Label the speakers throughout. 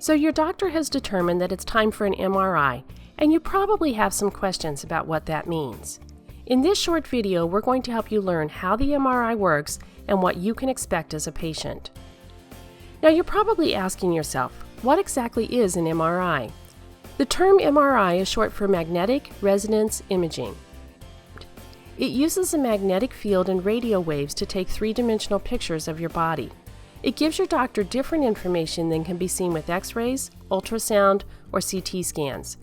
Speaker 1: So your doctor has determined that it's time for an MRI, and you probably have some questions about what that means. In this short video, we're going to help you learn how the MRI works and what you can expect as a patient. Now you're probably asking yourself, what exactly is an MRI? The term MRI is short for magnetic resonance imaging. It uses a magnetic field and radio waves to take three-dimensional pictures of your body. It gives your doctor different information than can be seen with X-rays, ultrasound, or CT scans.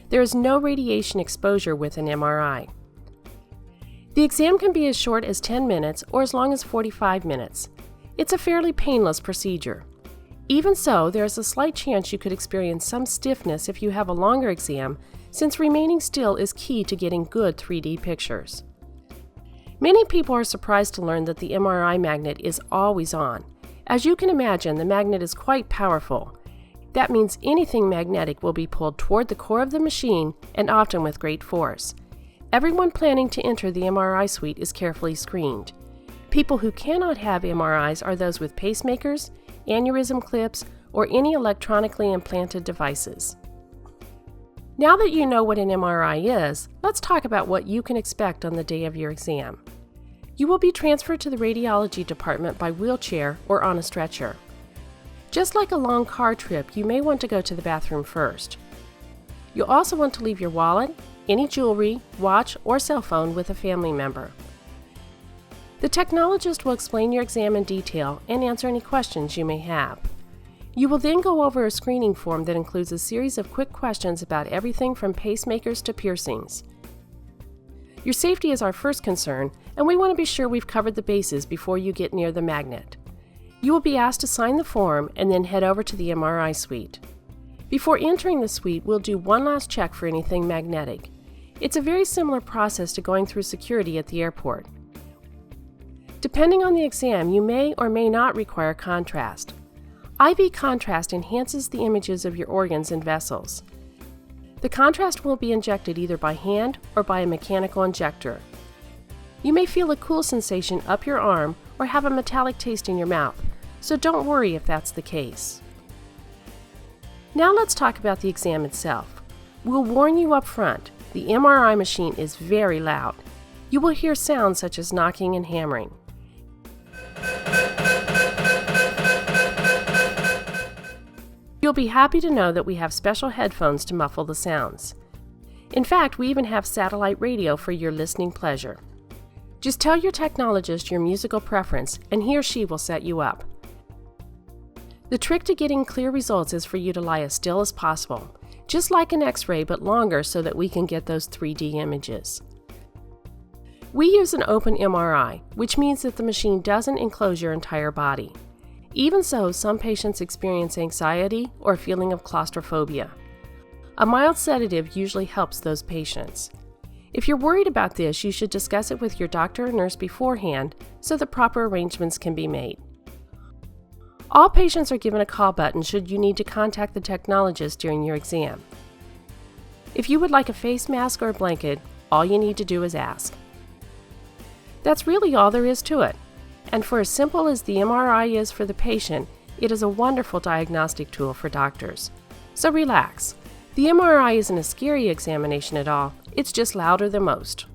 Speaker 1: There is no radiation exposure with an MRI. The exam can be as short as 10 minutes or as long as 45 minutes. It's a fairly painless procedure. Even so, there is a slight chance you could experience some stiffness if you have a longer exam, since remaining still is key to getting good 3D pictures. Many people are surprised to learn that the MRI magnet is always on. As you can imagine, the magnet is quite powerful. That means anything magnetic will be pulled toward the core of the machine, and often with great force. Everyone planning to enter the MRI suite is carefully screened. People who cannot have MRIs are those with pacemakers, aneurysm clips, or any electronically implanted devices. Now that you know what an MRI is, let's talk about what you can expect on the day of your exam. You will be transferred to the radiology department by wheelchair or on a stretcher. Just like a long car trip, you may want to go to the bathroom first. You'll also want to leave your wallet, any jewelry, watch, or cell phone with a family member. The technologist will explain your exam in detail and answer any questions you may have. You will then go over a screening form that includes a series of quick questions about everything from pacemakers to piercings. Your safety is our first concern, and we want to be sure we've covered the bases before you get near the magnet. You will be asked to sign the form and then head over to the MRI suite. Before entering the suite, we'll do one last check for anything magnetic. It's a very similar process to going through security at the airport. Depending on the exam, you may or may not require contrast. IV contrast enhances the images of your organs and vessels. The contrast will be injected either by hand or by a mechanical injector. You may feel a cool sensation up your arm or have a metallic taste in your mouth, so don't worry if that's the case. Now let's talk about the exam itself. We'll warn you up front, the MRI machine is very loud. You will hear sounds such as knocking and hammering. You'll be happy to know that we have special headphones to muffle the sounds. In fact, we even have satellite radio for your listening pleasure. Just tell your technologist your musical preference, and he or she will set you up. The trick to getting clear results is for you to lie as still as possible, just like an X-ray but longer so that we can get those 3D images. We use an open MRI, which means that the machine doesn't enclose your entire body. Even so, some patients experience anxiety or a feeling of claustrophobia. A mild sedative usually helps those patients. If you're worried about this, you should discuss it with your doctor or nurse beforehand so the proper arrangements can be made. All patients are given a call button should you need to contact the technologist during your exam. If you would like a face mask or a blanket, all you need to do is ask. That's really all there is to it. And for as simple as the MRI is for the patient, it is a wonderful diagnostic tool for doctors. So relax. The MRI isn't a scary examination at all, it's just louder than most.